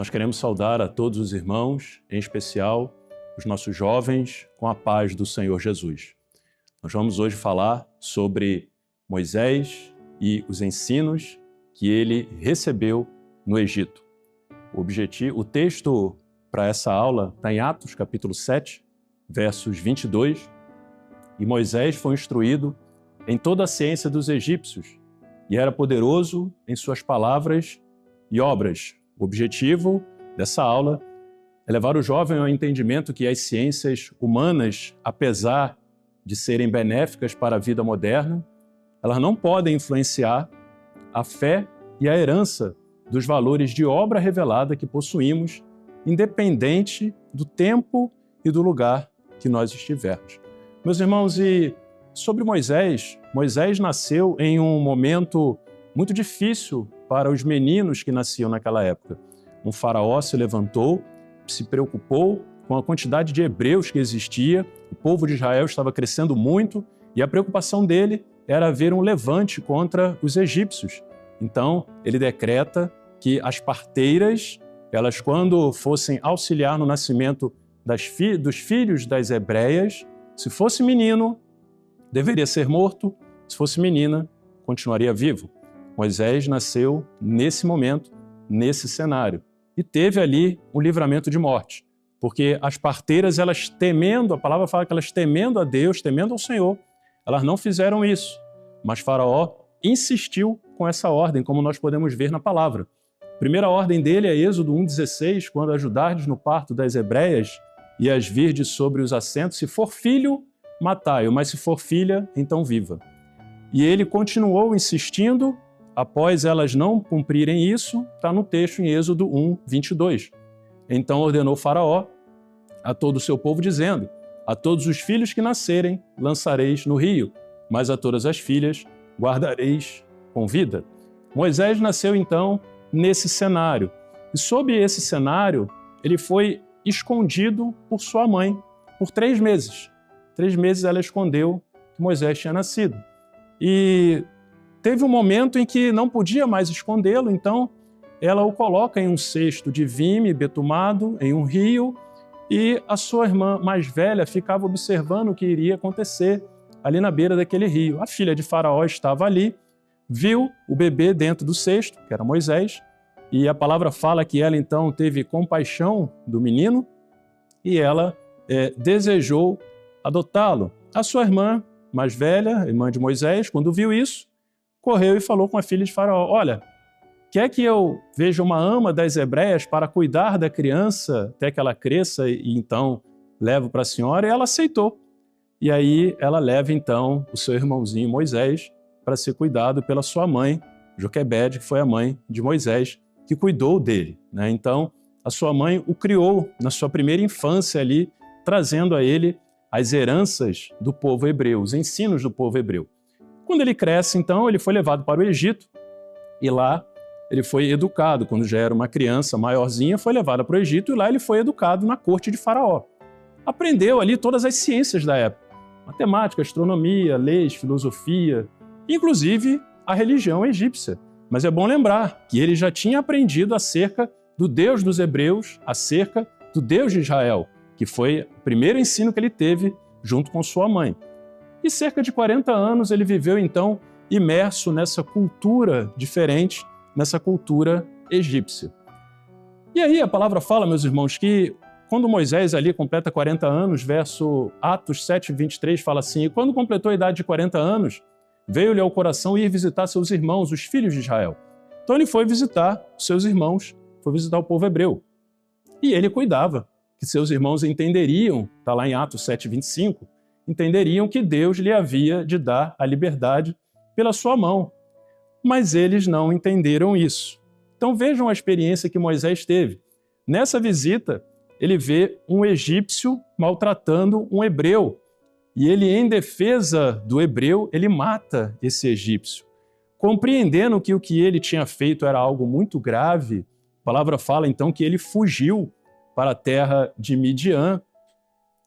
Nós queremos saudar a todos os irmãos, em especial os nossos jovens, com a paz do Senhor Jesus. Nós vamos hoje falar sobre Moisés e os ensinos que ele recebeu no Egito. O texto para essa aula está em Atos, capítulo 7, versos 22. E Moisés foi instruído em toda a ciência dos egípcios e era poderoso em suas palavras e obras. O objetivo dessa aula é levar o jovem ao entendimento que as ciências humanas, apesar de serem benéficas para a vida moderna, elas não podem influenciar a fé e a herança dos valores de obra revelada que possuímos, independente do tempo e do lugar que nós estivermos. Meus irmãos, e sobre Moisés, Moisés nasceu em um momento muito difícil para os meninos que nasciam naquela época. Um faraó se levantou, se preocupou com a quantidade de hebreus que existia, o povo de Israel estava crescendo muito e a preocupação dele era ver um levante contra os egípcios. Então, ele decreta que as parteiras, elas quando fossem auxiliar no nascimento dos filhos das hebreias, se fosse menino, deveria ser morto, se fosse menina, continuaria vivo. Moisés nasceu nesse momento, nesse cenário, e teve ali um livramento de morte, porque as parteiras, elas temendo, a palavra fala que elas temendo a Deus, temendo ao Senhor, elas não fizeram isso, mas Faraó insistiu com essa ordem, como nós podemos ver na palavra. A primeira ordem dele é Êxodo 1,16, quando ajudardes no parto das hebreias e as virdes sobre os assentos, se for filho, matai-o, mas se for filha, então viva. E ele continuou insistindo, após elas não cumprirem isso, está no texto em Êxodo 1:22. Então ordenou Faraó a todo o seu povo, dizendo: a todos os filhos que nascerem lançareis no rio, mas a todas as filhas guardareis com vida. Moisés nasceu então nesse cenário. E sob esse cenário, ele foi escondido por sua mãe por 3 meses. 3 meses ela escondeu que Moisés tinha nascido. E teve um momento em que não podia mais escondê-lo, então ela o coloca em um cesto de vime betumado, em um rio, e a sua irmã mais velha ficava observando o que iria acontecer ali na beira daquele rio. A filha de Faraó estava ali, viu o bebê dentro do cesto, que era Moisés, e a palavra fala que ela então teve compaixão do menino e ela desejou adotá-lo. A sua irmã mais velha, irmã de Moisés, quando viu isso, correu e falou com a filha de Faraó: olha, quer que eu veja uma ama das hebreias para cuidar da criança até que ela cresça e então levo para a senhora? E ela aceitou. E aí ela leva então o seu irmãozinho Moisés para ser cuidado pela sua mãe, Joquebede, que foi a mãe de Moisés, que cuidou dele, né? Então a sua mãe o criou na sua primeira infância ali, trazendo a ele as heranças do povo hebreu, os ensinos do povo hebreu. Quando ele cresce, então, ele foi levado para o Egito e lá ele foi educado. Quando já era uma criança maiorzinha, foi levado para o Egito e lá ele foi educado na corte de Faraó. Aprendeu ali todas as ciências da época: matemática, astronomia, leis, filosofia, inclusive a religião egípcia. Mas é bom lembrar que ele já tinha aprendido acerca do Deus dos hebreus, acerca do Deus de Israel, que foi o primeiro ensino que ele teve junto com sua mãe. E cerca de 40 anos ele viveu, então, imerso nessa cultura diferente, nessa cultura egípcia. E aí a palavra fala, meus irmãos, que quando Moisés ali completa 40 anos, verso Atos 7:23, fala assim: e quando completou a idade de 40 anos, veio-lhe ao coração ir visitar seus irmãos, os filhos de Israel. Então ele foi visitar os seus irmãos, foi visitar o povo hebreu. E ele cuidava que seus irmãos entenderiam, está lá em Atos 7:25, entenderiam que Deus lhe havia de dar a liberdade pela sua mão. Mas eles não entenderam isso. Então vejam a experiência que Moisés teve. Nessa visita, ele vê um egípcio maltratando um hebreu. E ele, em defesa do hebreu, ele mata esse egípcio. Compreendendo que o que ele tinha feito era algo muito grave, a palavra fala então que ele fugiu para a terra de Midian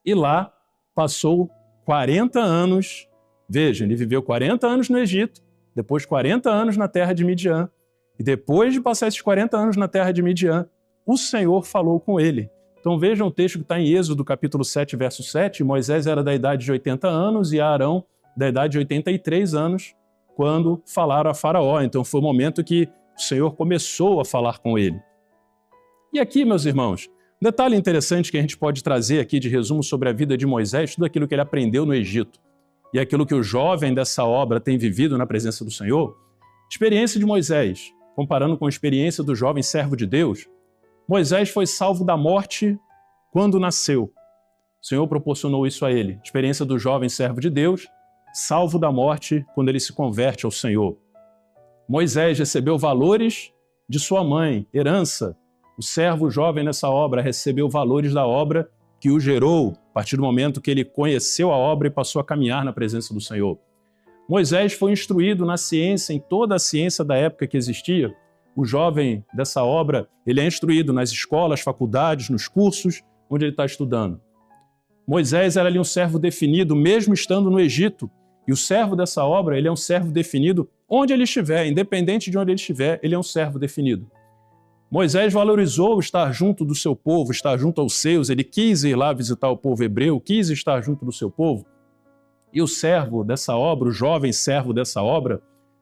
e lá passou 40 anos. Vejam, ele viveu 40 anos no Egito, depois 40 anos na terra de Midian, e depois de passar esses 40 anos na terra de Midian, o Senhor falou com ele. Então vejam o texto que está em Êxodo, capítulo 7, verso 7. Moisés era da idade de 80 anos e Arão da idade de 83 anos quando falaram a Faraó. Então foi o momento que o Senhor começou a falar com ele. E aqui, meus irmãos, um detalhe interessante que a gente pode trazer aqui de resumo sobre a vida de Moisés, tudo aquilo que ele aprendeu no Egito e aquilo que o jovem dessa obra tem vivido na presença do Senhor, experiência de Moisés, comparando com a experiência do jovem servo de Deus, Moisés foi salvo da morte quando nasceu. O Senhor proporcionou isso a ele. Experiência do jovem servo de Deus, salvo da morte quando ele se converte ao Senhor. Moisés recebeu valores de sua mãe, herança. O servo jovem nessa obra recebeu valores da obra que o gerou a partir do momento que ele conheceu a obra e passou a caminhar na presença do Senhor. Moisés foi instruído na ciência, em toda a ciência da época que existia. O jovem dessa obra, ele é instruído nas escolas, faculdades, nos cursos onde ele está estudando. Moisés era ali um servo definido, mesmo estando no Egito. E o servo dessa obra, ele é um servo definido onde ele estiver, independente de onde ele estiver, ele é um servo definido. Moisés valorizou estar junto do seu povo, estar junto aos seus, ele quis ir lá visitar o povo hebreu, quis estar junto do seu povo. E o servo dessa obra, o jovem servo dessa obra,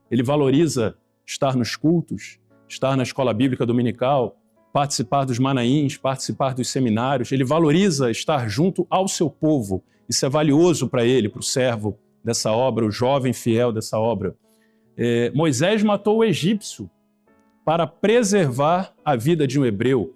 ele valoriza estar nos cultos, estar na escola bíblica dominical, participar dos manaíns, participar dos seminários. Ele valoriza estar junto ao seu povo. Isso é valioso para ele, para o servo dessa obra, o jovem fiel dessa obra. Moisés matou o egípcio para preservar a vida de um hebreu.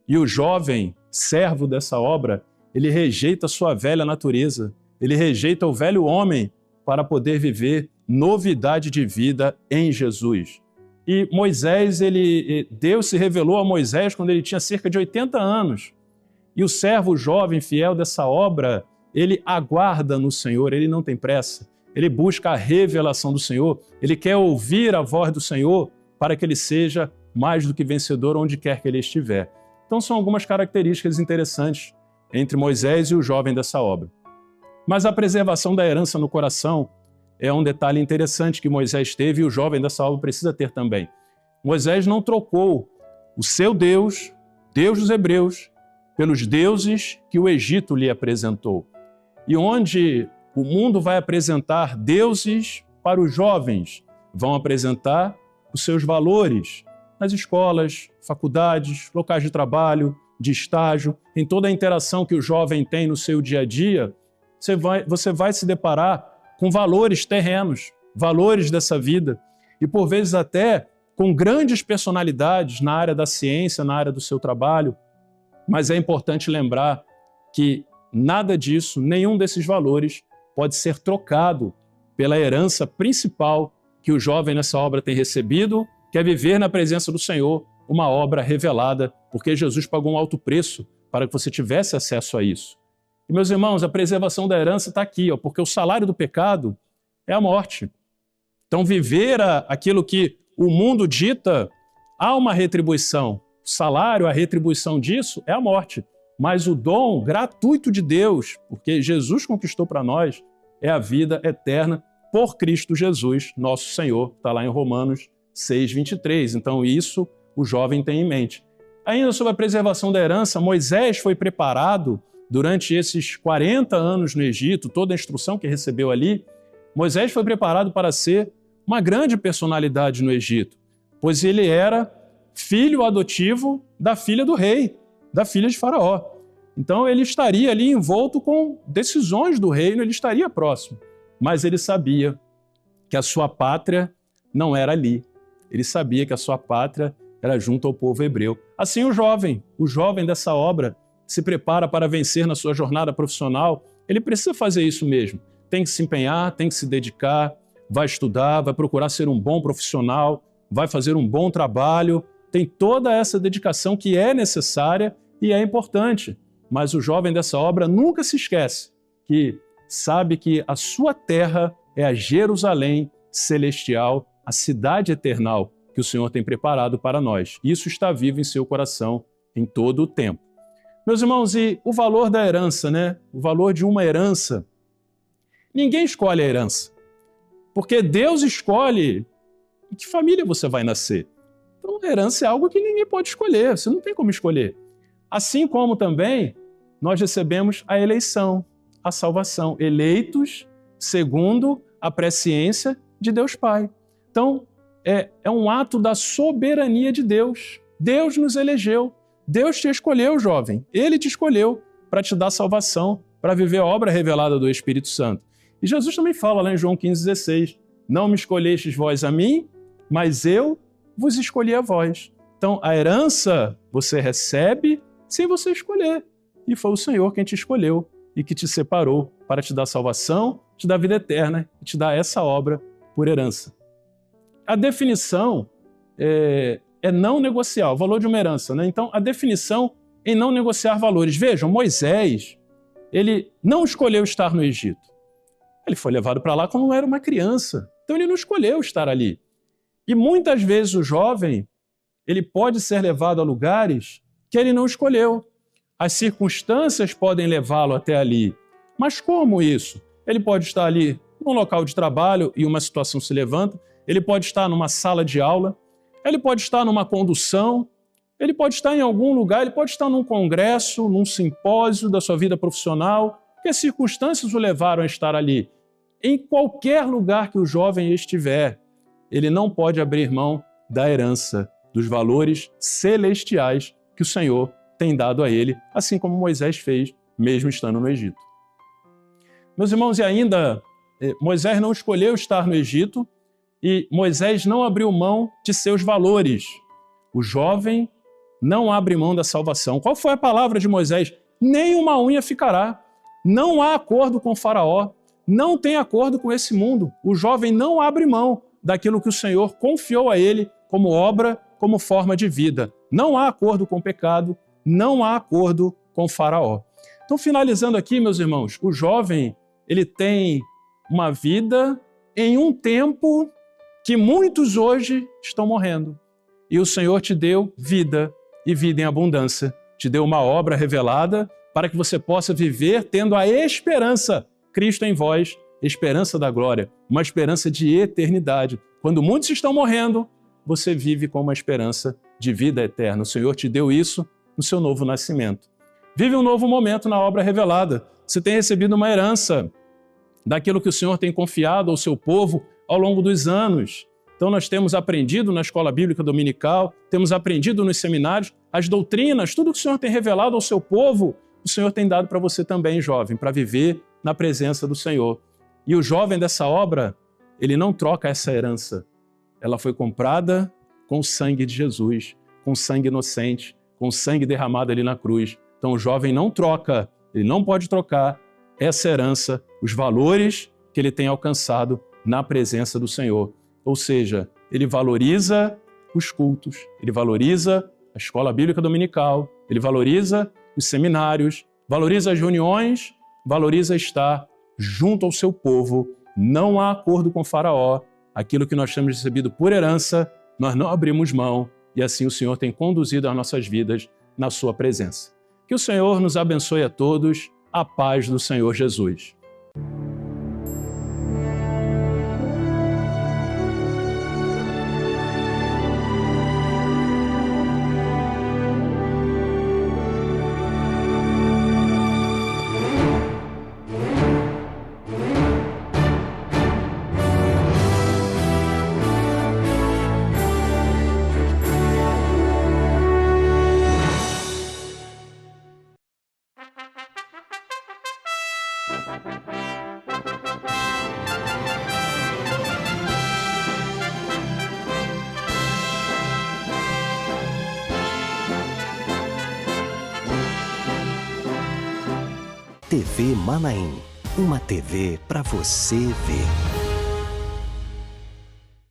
E o jovem servo dessa obra, ele rejeita a sua velha natureza, ele rejeita o velho homem para poder viver novidade de vida em Jesus. E Moisés, Deus se revelou a Moisés quando ele tinha cerca de 80 anos. E o servo jovem fiel dessa obra, ele aguarda no Senhor, ele não tem pressa. Ele busca a revelação do Senhor, ele quer ouvir a voz do Senhor para que ele seja mais do que vencedor onde quer que ele estiver. Então são algumas características interessantes entre Moisés e o jovem dessa obra. Mas a preservação da herança no coração é um detalhe interessante que Moisés teve e o jovem dessa obra precisa ter também. Moisés não trocou o seu Deus, Deus dos hebreus, pelos deuses que o Egito lhe apresentou. E onde o mundo vai apresentar deuses para os jovens, vão apresentar os seus valores nas escolas, faculdades, locais de trabalho, de estágio, em toda a interação que o jovem tem no seu dia a dia, você vai se deparar com valores terrenos, valores dessa vida, e por vezes até com grandes personalidades na área da ciência, na área do seu trabalho. Mas é importante lembrar que nada disso, nenhum desses valores pode ser trocado pela herança principal que o jovem nessa obra tem recebido, que é viver na presença do Senhor, uma obra revelada, porque Jesus pagou um alto preço para que você tivesse acesso a isso. E, meus irmãos, a preservação da herança está aqui, porque o salário do pecado é a morte. Então, viver aquilo que o mundo dita, há uma retribuição. O salário, a retribuição disso é a morte. Mas o dom gratuito de Deus, porque Jesus conquistou para nós, é a vida eterna por Cristo Jesus, nosso Senhor. Está lá em Romanos 6:23. Então, isso o jovem tem em mente. Ainda sobre a preservação da herança, Moisés foi preparado durante esses 40 anos no Egito, toda a instrução que recebeu ali. Moisés foi preparado para ser uma grande personalidade no Egito, pois ele era filho adotivo da filha do rei, da filha de Faraó. Então ele estaria ali envolto com decisões do reino, ele estaria próximo. Mas ele sabia que a sua pátria não era ali. Ele sabia que a sua pátria era junto ao povo hebreu. Assim o jovem dessa obra se prepara para vencer na sua jornada profissional, ele precisa fazer isso mesmo. Tem que se empenhar, tem que se dedicar, vai estudar, vai procurar ser um bom profissional, vai fazer um bom trabalho, tem toda essa dedicação que é necessária e é importante. Mas o jovem dessa obra nunca se esquece que sabe que a sua terra é a Jerusalém celestial, a cidade eternal que o Senhor tem preparado para nós. Isso está vivo em seu coração em todo o tempo. Meus irmãos, e o valor da herança, né? O valor de uma herança. Ninguém escolhe a herança, porque Deus escolhe em que família você vai nascer. Então, a herança é algo que ninguém pode escolher, você não tem como escolher. Assim como também nós recebemos a eleição, a salvação, eleitos segundo a presciência de Deus Pai. Então, é um ato da soberania de Deus. Deus nos elegeu, Deus te escolheu, jovem. Ele te escolheu para te dar salvação, para viver a obra revelada do Espírito Santo. E Jesus também fala lá em João 15,16, não me escolhestes vós a mim, mas eu vos escolhi a vós. Então, a herança você recebe sem você escolher. E foi o Senhor quem te escolheu e que te separou para te dar salvação, te dar vida eterna e te dar essa obra por herança. A definição é não negociar, o valor de uma herança, né? Então, a definição em não negociar valores. Vejam, Moisés, ele não escolheu estar no Egito. Ele foi levado para lá quando era uma criança. Então, ele não escolheu estar ali. E muitas vezes o jovem, ele pode ser levado a lugares que ele não escolheu. As circunstâncias podem levá-lo até ali. Mas como isso? Ele pode estar ali num local de trabalho e uma situação se levanta. Ele pode estar numa sala de aula. Ele pode estar numa condução. Ele pode estar em algum lugar. Ele pode estar num congresso, num simpósio da sua vida profissional. Que as circunstâncias o levaram a estar ali. Em qualquer lugar que o jovem estiver, ele não pode abrir mão da herança, dos valores celestiais que o Senhor tem dado a ele, assim como Moisés fez, mesmo estando no Egito. Meus irmãos, e ainda, Moisés não escolheu estar no Egito e Moisés não abriu mão de seus valores. O jovem não abre mão da salvação. Qual foi a palavra de Moisés? Nem uma unha ficará. Não há acordo com o faraó. Não tem acordo com esse mundo. O jovem não abre mão daquilo que o Senhor confiou a ele como obra, como forma de vida. Não há acordo com o pecado, não há acordo com o faraó. Então, finalizando aqui, meus irmãos, o jovem, ele tem uma vida em um tempo que muitos hoje estão morrendo. E o Senhor te deu vida e vida em abundância. Te deu uma obra revelada para que você possa viver tendo a esperança, Cristo em vós, esperança da glória, uma esperança de eternidade. Quando muitos estão morrendo, você vive com uma esperança de vida eterna. O Senhor te deu isso no seu novo nascimento. Vive um novo momento na obra revelada. Você tem recebido uma herança daquilo que o Senhor tem confiado ao seu povo ao longo dos anos. Então nós temos aprendido na escola bíblica dominical, temos aprendido nos seminários, as doutrinas, tudo que o Senhor tem revelado ao seu povo, o Senhor tem dado para você também, jovem, para viver na presença do Senhor. E o jovem dessa obra, ele não troca essa herança. Ela foi comprada com o sangue de Jesus, com sangue inocente, com sangue derramado ali na cruz. Então o jovem não troca, ele não pode trocar essa herança, os valores que ele tem alcançado na presença do Senhor. Ou seja, ele valoriza os cultos, ele valoriza a escola bíblica dominical, ele valoriza os seminários, valoriza as reuniões, valoriza estar junto ao seu povo. Não há acordo com o faraó. Aquilo que nós temos recebido por herança, nós não abrimos mão e assim o Senhor tem conduzido as nossas vidas na sua presença. Que o Senhor nos abençoe a todos. A paz do Senhor Jesus. TV Manaim, uma TV para você ver.